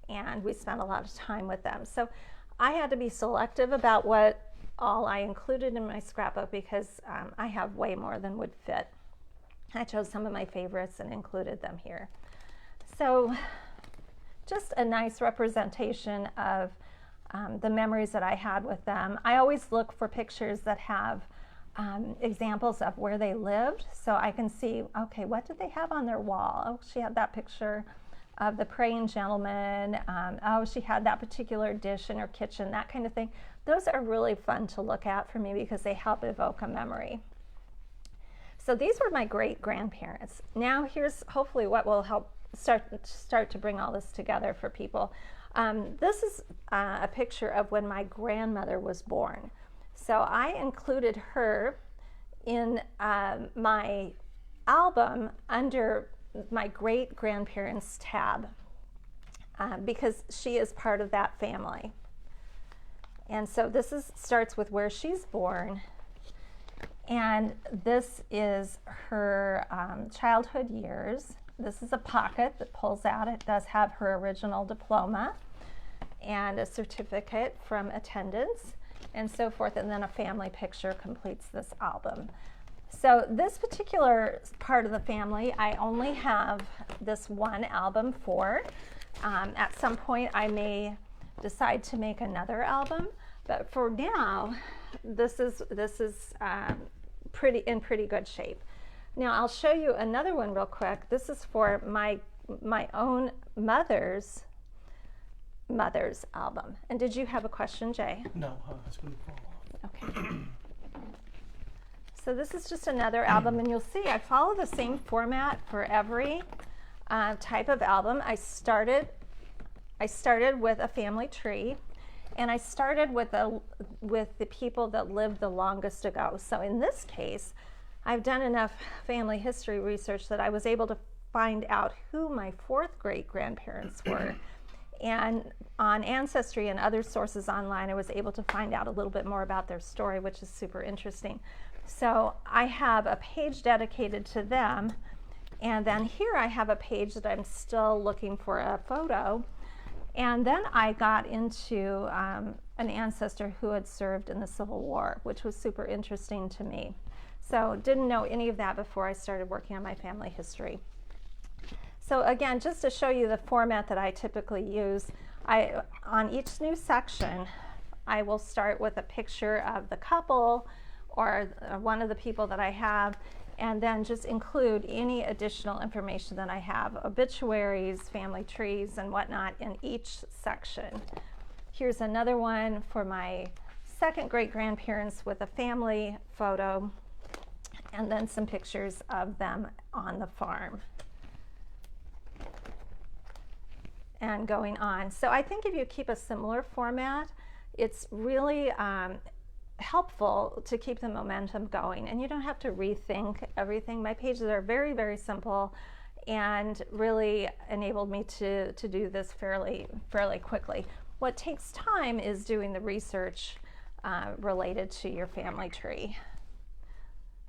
and we spent a lot of time with them. So I had to be selective about what all I included in my scrapbook, because I have way more than would fit. I chose some of my favorites and included them here. So just a nice representation of the memories that I had with them. I always look for pictures that have examples of where they lived, so I can see, okay, what did they have on their wall? Oh, she had that picture of the praying gentleman. Oh, she had that particular dish in her kitchen, that kind of thing. Those are really fun to look at for me because they help evoke a memory. So these were my great-grandparents. Now here's hopefully what will help start to bring all this together for people. This is a picture of when my grandmother was born. So I included her in my album under my great-grandparents tab because she is part of that family. And so this starts with where she's born, and this is her childhood years. This is a pocket that pulls out. It does have her original diploma and a certificate from attendance and so forth, and then a family picture completes this album. So this particular part of the family, I only have this one album for. At some point I may decide to make another album, but for now this is in pretty good shape. Now I'll show you another one real quick. This is for my own mother's album. And did you have a question, Jay? No, I was going to follow. Okay. So this is just another album, and you'll see I follow the same format for every type of album. I started with a family tree, and I started with the people that lived the longest ago. So in this case, I've done enough family history research that I was able to find out who my fourth great-grandparents were. And on Ancestry and other sources online, I was able to find out a little bit more about their story, which is super interesting. So I have a page dedicated to them, and then here I have a page that I'm still looking for a photo. And then I got into an ancestor who had served in the Civil War, which was super interesting to me. So didn't know any of that before I started working on my family history. So again, just to show you the format that I typically use, on each new section, I will start with a picture of the couple or one of the people that I have, and then just include any additional information that I have, obituaries, family trees, and whatnot in each section. Here's another one for my second great-grandparents with a family photo, and then some pictures of them on the farm. And going on. So I think if you keep a similar format, it's really helpful to keep the momentum going, and you don't have to rethink everything. My pages are very, very simple and really enabled me to do this fairly quickly. What takes time is doing the research related to your family tree.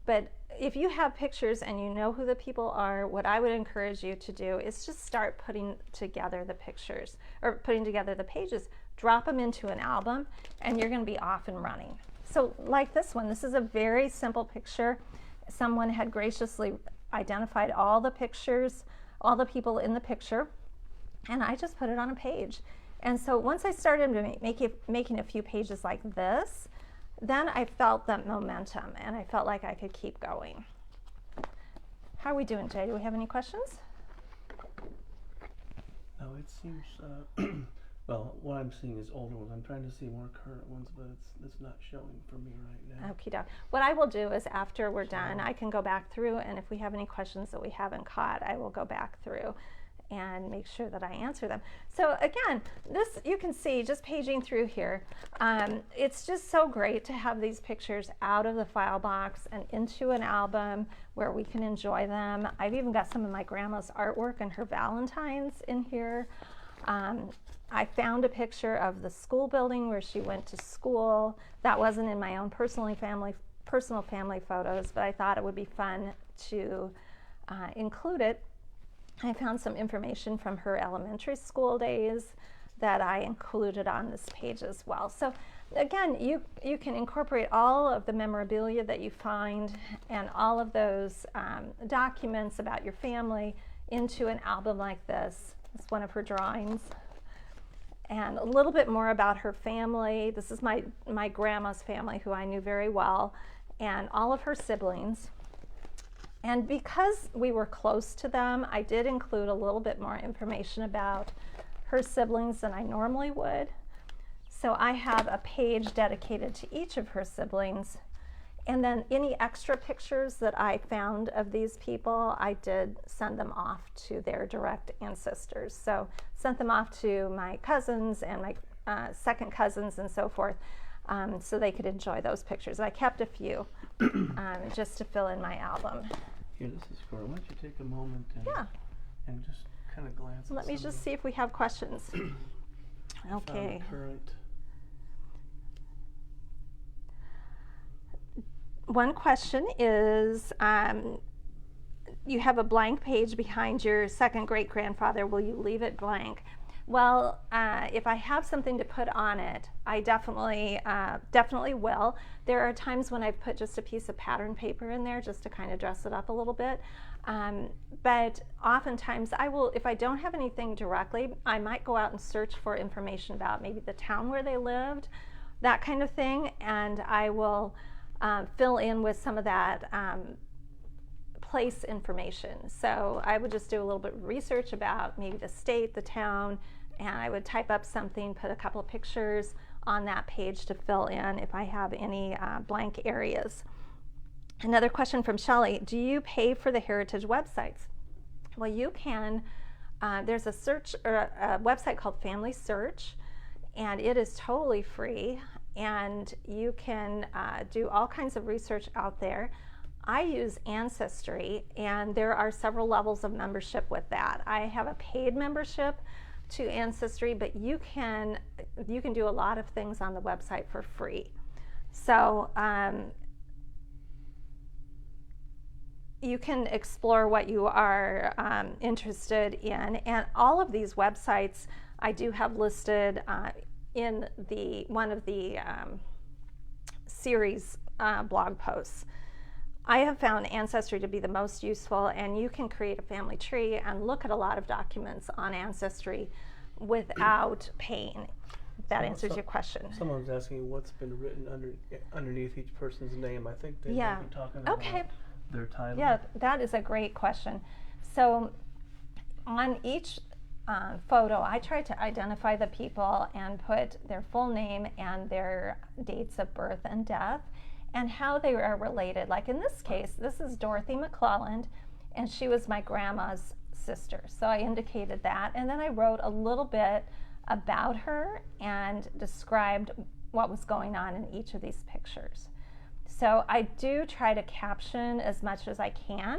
But if you have pictures and you know who the people are, what I would encourage you to do is just start putting together the pictures, or putting together the pages, drop them into an album, and you're going to be off and running. So like this one, this is a very simple picture. Someone had graciously identified all the pictures, all the people in the picture, and I just put it on a page. And so once I started making a few pages like this, then I felt that momentum, and I felt like I could keep going. How are we doing, Jay? Do we have any questions? No, it seems, well, what I'm seeing is older ones. I'm trying to see more current ones, but it's not showing for me right now. Okie doke. What I will do is after we're done, I can go back through, and if we have any questions that we haven't caught, I will go back through and make sure that I answer them. So again, this, you can see just paging through here, it's just so great to have these pictures out of the file box and into an album where we can enjoy them. I've even got some of my grandma's artwork and her Valentines in here. I found a picture of the school building where she went to school. That wasn't in my own personal personal family photos, but I thought it would be fun to include it. I found some information from her elementary school days that I included on this page as well. So again, you can incorporate all of the memorabilia that you find and all of those documents about your family into an album like this. It's one of her drawings. And a little bit more about her family. This is my grandma's family, who I knew very well, and all of her siblings. And because we were close to them, I did include a little bit more information about her siblings than I normally would. So I have a page dedicated to each of her siblings. And then any extra pictures that I found of these people, I did send them off to their direct ancestors. So sent them off to my cousins and my second cousins and so forth, so they could enjoy those pictures. I kept a few just to fill in my album. Here, this is Cora. Why don't you take a moment and just kind of glance Let me just see if we have questions. Okay. Current. One question is, you have a blank page behind your second great-grandfather. Will you leave it blank? Well, if I have something to put on it, I definitely will. There are times when I've put just a piece of pattern paper in there just to kind of dress it up a little bit. But oftentimes I will, if I don't have anything directly, I might go out and search for information about maybe the town where they lived, that kind of thing, and I will fill in with some of that place information. So I would just do a little bit of research about maybe the state, the town, and I would type up something, put a couple of pictures on that page to fill in if I have any blank areas. Another question from Shelley: do you pay for the heritage websites? Well, you can. There's a search or a website called Family Search, and it is totally free, and you can do all kinds of research out there. I use Ancestry, and there are several levels of membership with that. I have a paid membership to Ancestry, but you can do a lot of things on the website for free. So you can explore what you are interested in, and all of these websites I do have listed in one of the series blog posts. I have found Ancestry to be the most useful, and you can create a family tree and look at a lot of documents on Ancestry without paying. If that answers your question. Someone's asking what's been written underneath each person's name. I think they might be talking about their title. Yeah, that is a great question. So on each photo, I try to identify the people and put their full name and their dates of birth and death, and how they are related. Like in this case, this is Dorothy McClelland, and she was my grandma's sister. So I indicated that, and then I wrote a little bit about her and described what was going on in each of these pictures. So I do try to caption as much as I can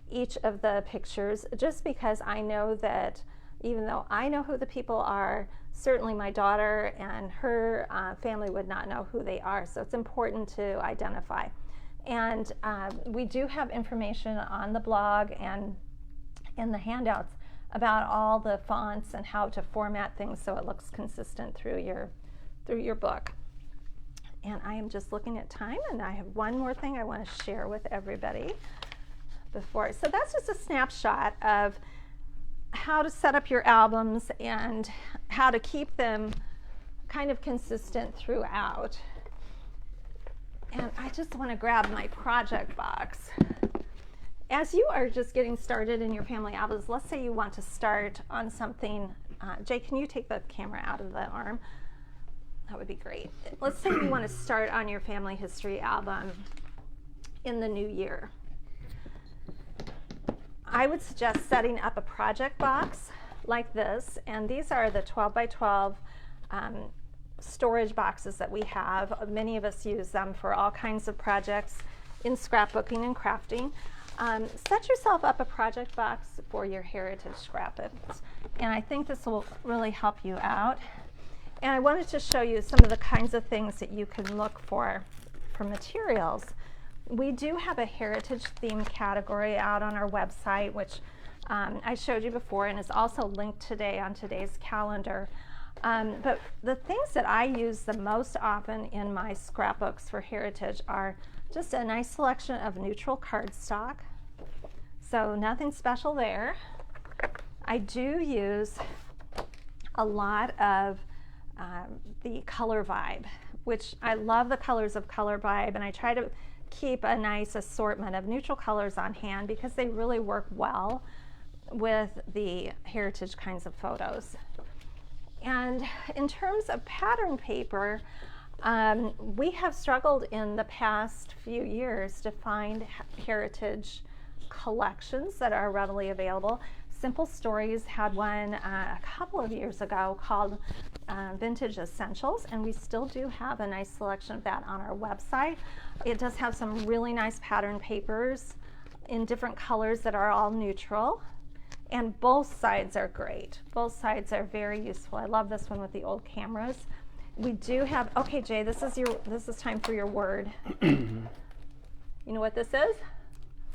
each of the pictures, just because I know that even though I know who the people are, certainly my daughter and her family would not know who they are. So it's important to identify. And we do have information on the blog and in the handouts about all the fonts and how to format things so it looks consistent through your book. And I am just looking at time, and I have one more thing I want to share with everybody before. So that's just a snapshot of how to set up your albums and how to keep them kind of consistent throughout. And I just want to grab my project box. As you are just getting started in your family albums, let's say you want to start on something. Jay, can you take the camera out of the arm? That would be great. Let's say you want to start on your family history album in the new year. I would suggest setting up a project box like this, and these are the 12 by 12 storage boxes that we have. Many of us use them for all kinds of projects in scrapbooking and crafting. Set yourself up a project box for your heritage scrapbooks, and I think this will really help you out. And I wanted to show you some of the kinds of things that you can look for for materials. We do have a heritage theme category out on our website, which I showed you before and is also linked today on today's calendar. But the things that I use the most often in my scrapbooks for heritage are just a nice selection of neutral cardstock. So nothing special there. I do use a lot of the Color Vibe, which I love the colors of Color Vibe, and I try to keep a nice assortment of neutral colors on hand because they really work well with the heritage kinds of photos. And in terms of pattern paper, we have struggled in the past few years to find heritage collections that are readily available. Simple Stories had one a couple of years ago called Vintage Essentials, and we still do have a nice selection of that on our website. It does have some really nice pattern papers in different colors that are all neutral, and both sides are great. Both sides are very useful. I love this one with the old cameras. We do have, okay Jay, this is time for your word. You know what this is?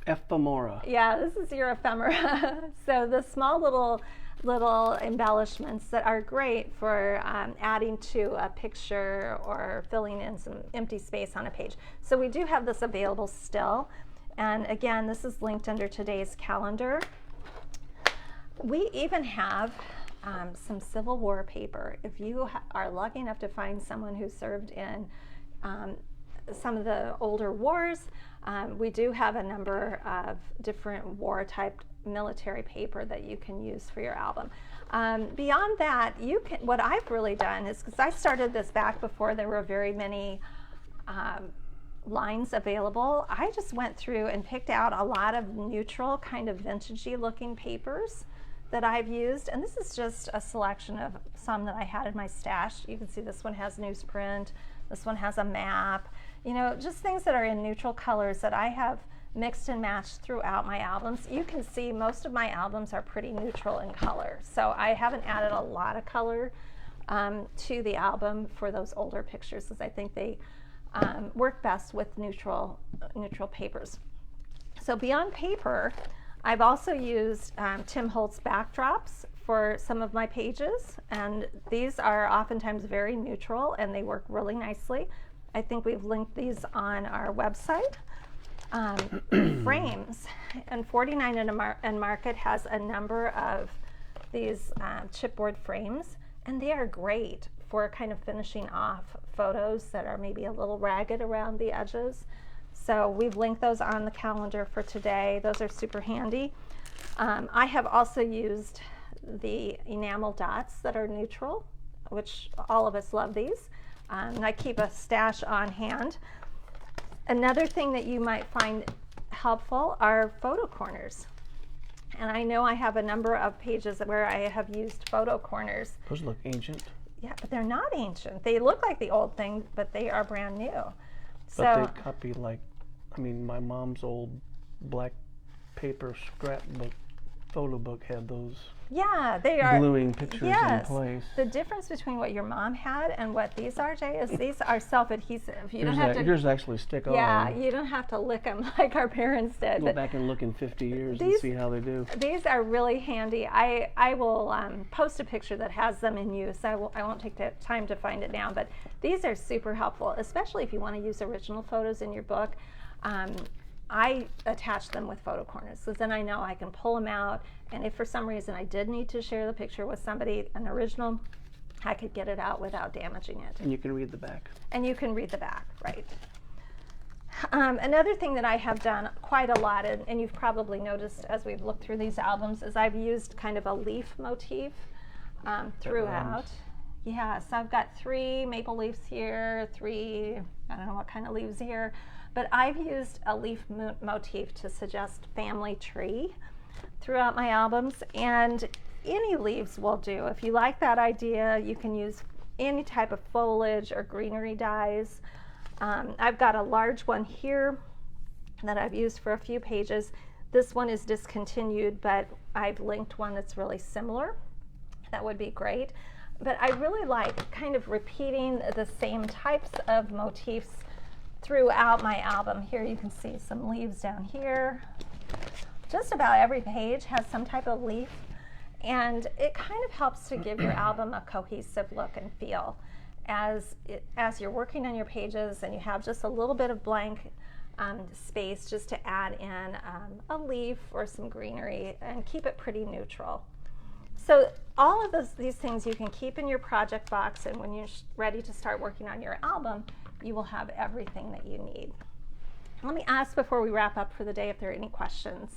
Ephemera. Yeah, this is your ephemera. So the small little embellishments that are great for adding to a picture or filling in some empty space on a page. So we do have this available still. And again, this is linked under today's calendar. We even have some Civil War paper. If you are lucky enough to find someone who served in some of the older wars, we do have a number of different war type military paper that you can use for your album. Beyond that, what I've really done is, because I started this back before there were very many lines available, I just went through and picked out a lot of neutral kind of vintagey looking papers that I've used, and this is just a selection of some that I had in my stash. You can see this one has newsprint, this one has a map, you know, just things that are in neutral colors that I have mixed and matched throughout my albums. You can see most of my albums are pretty neutral in color, so I haven't added a lot of color to the album for those older pictures, because I think they work best with neutral papers. So beyond paper, I've also used Tim Holtz backdrops for some of my pages, and these are oftentimes very neutral and they work really nicely. I think we've linked these on our website. Frames, and 49 and Market has a number of these chipboard frames, and they are great for kind of finishing off photos that are maybe a little ragged around the edges. So we've linked those on the calendar for today. Those are super handy. I have also used the enamel dots that are neutral, which all of us love these. And I keep a stash on hand. Another thing that you might find helpful are photo corners. And I know I have a number of pages where I have used photo corners. Those look ancient. Yeah, but they're not ancient. They look like the old thing, but they are brand new. But they copy, like, I mean, my mom's old black paper scrapbook photo book had those. Yeah, they are gluing pictures in place. The difference between what your mom had and what these are, Jay, is these are self-adhesive. You don't have to. Yours actually stick on. Yeah, you don't have to lick them like our parents did. Go back and look in 50 years and see how they do. These are really handy. I will post a picture that has them in use. I won't take the time to find it now, but these are super helpful, especially if you want to use original photos in your book. I attach them with photo corners, so then I know I can pull them out, and if for some reason I did need to share the picture with somebody, an original, I could get it out without damaging it. And you can read the back. And you can read the back, right. Another thing that I have done quite a lot, and you've probably noticed as we've looked through these albums, is I've used kind of a leaf motif throughout. Yeah, so I've got 3 maple leaves here, 3, I don't know what kind of leaves here, but I've used a leaf motif to suggest family tree throughout my albums, and any leaves will do. If you like that idea, you can use any type of foliage or greenery dyes. I've got a large one here that I've used for a few pages. This one is discontinued, but I've linked one that's really similar. That would be great. But I really like kind of repeating the same types of motifs throughout my album. Here you can see some leaves down here. Just about every page has some type of leaf, and it kind of helps to give your album a cohesive look and feel. As you're working on your pages and you have just a little bit of blank space, just to add in a leaf or some greenery and keep it pretty neutral. So all of these things you can keep in your project box, and when you're ready to start working on your album, you will have everything that you need. Let me ask before we wrap up for the day if there are any questions.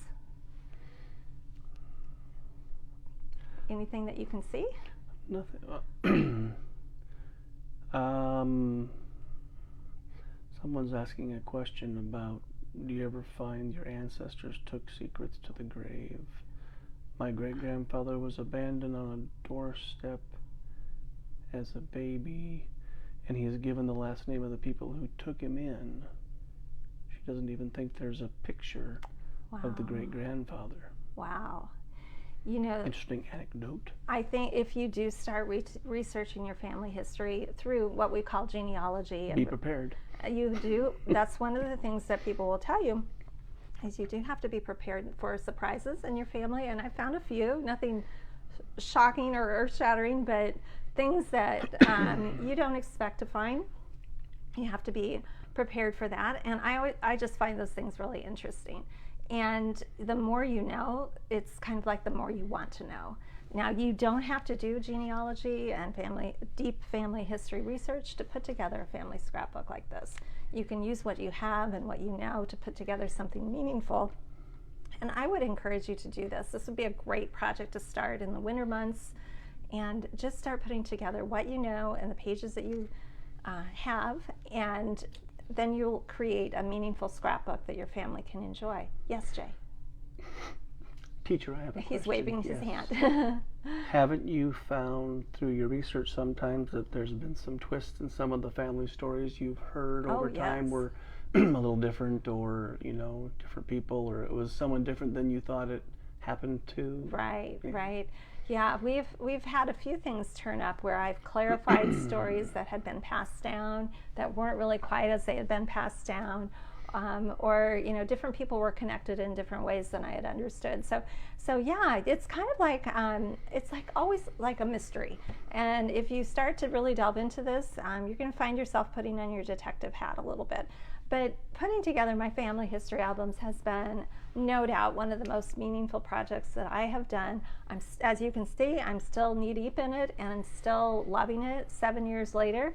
Anything that you can see? Nothing. Someone's asking a question about, do you ever find your ancestors took secrets to the grave? My great-grandfather was abandoned on a doorstep as a baby, and he is given the last name of the people who took him in. She doesn't even think there's a picture of the great-grandfather. Wow. You know, interesting anecdote. I think if you do start researching your family history through what we call genealogy, be prepared. You do. That's one of the things that people will tell you, is you do have to be prepared for surprises in your family. And I found a few, nothing shocking or earth-shattering, but things that you don't expect to find. You have to be prepared for that. And I just find those things really interesting. And the more you know, it's kind of like the more you want to know. Now, you don't have to do genealogy and deep family history research to put together a family scrapbook like this. You can use what you have and what you know to put together something meaningful. And I would encourage you to do this. This would be a great project to start in the winter months, and just start putting together what you know and the pages that you have, and then you'll create a meaningful scrapbook that your family can enjoy. Yes, Jay? Teacher, I have a question. He's waving his hand. Haven't you found through your research sometimes that there's been some twists in some of the family stories you've heard over time were a little different, or, you know, different people, or it was someone different than you thought it happened to? Right, right. Yeah, we've had a few things turn up where I've clarified stories that had been passed down that weren't really quite as they had been passed down, or, you know, different people were connected in different ways than I had understood. So yeah, it's kind of like it's like always like a mystery. And if you start to really delve into this, you're going to find yourself putting on your detective hat a little bit. But putting together my family history albums has been, no doubt, one of the most meaningful projects that I have done. As you can see, I'm still knee-deep in it and still loving it 7 years later.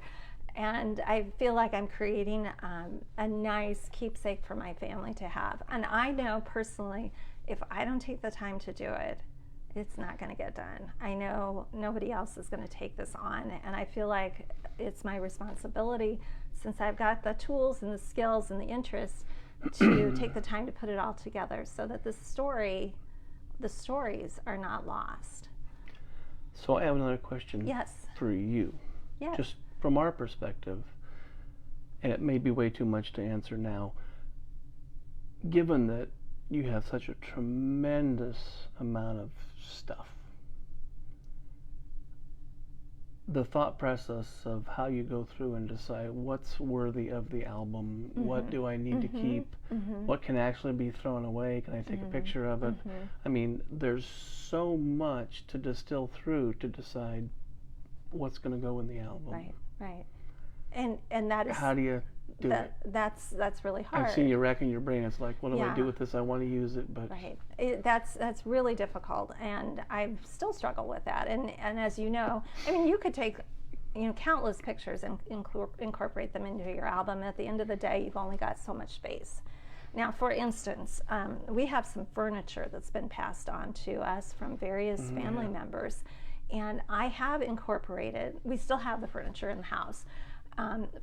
And I feel like I'm creating a nice keepsake for my family to have. And I know personally, if I don't take the time to do it, it's not going to get done. I know nobody else is going to take this on, and I feel like it's my responsibility, since I've got the tools and the skills and the interest, to take the time to put it all together so that the stories are not lost. So I have another question. Yes. For you. Yes. Just from our perspective, and it may be way too much to answer now, given that you have such a tremendous amount of stuff, the thought process of how you go through and decide what's worthy of the album, what do I need to keep, what can actually be thrown away, can I take a picture of it? I mean, there's so much to distill through to decide what's going to go in the album. Right, right. And that is, how do you do it? That's really hard. I've seen you racking your brain. It's like, what do I do with this? I want to use it, but right. That's really difficult, and I still struggle with that. And as you know, I mean, you could take, you know, countless pictures and incorporate them into your album. At the end of the day, you've only got so much space. Now, for instance, we have some furniture that's been passed on to us from various family members, and I have incorporated. We still have the furniture in the house.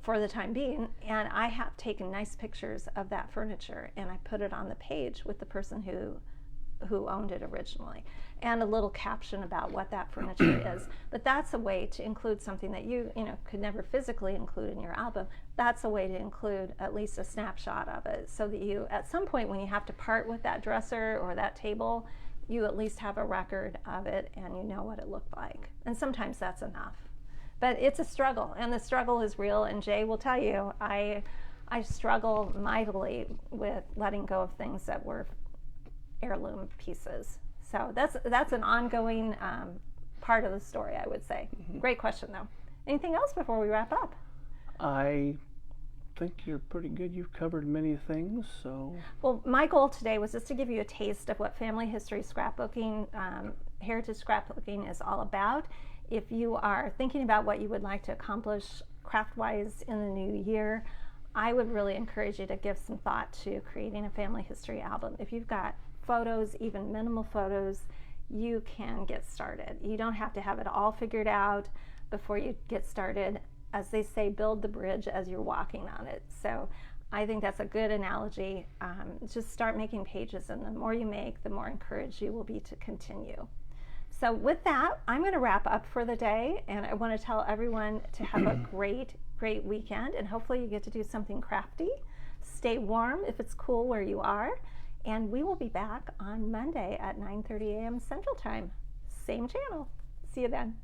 For the time being, and I have taken nice pictures of that furniture, and I put it on the page with the person who owned it originally, and a little caption about what that furniture is. But that's a way to include something that you know could never physically include in your album. That's a way to include at least a snapshot of it, so that you, at some point when you have to part with that dresser or that table, you at least have a record of it and you know what it looked like. And sometimes that's enough. But it's a struggle, and the struggle is real, and Jay will tell you, I I struggle mightily with letting go of things that were heirloom pieces. So that's an ongoing part of the story, I would say. Great question, though. Anything else before we wrap up? I think you're pretty good. You've covered many things, so. Well, my goal today was just to give you a taste of what family history scrapbooking, heritage scrapbooking is all about. If you are thinking about what you would like to accomplish craft-wise in the new year, I would really encourage you to give some thought to creating a family history album. If you've got photos, even minimal photos, you can get started. You don't have to have it all figured out before you get started. As they say, build the bridge as you're walking on it. So I think that's a good analogy. Just start making pages, and the more you make, the more encouraged you will be to continue. So with that, I'm going to wrap up for the day, and I want to tell everyone to have a great weekend, and hopefully you get to do something crafty. Stay warm if it's cool where you are, and we will be back on Monday at 9:30 a.m. Central Time. Same channel. See you then.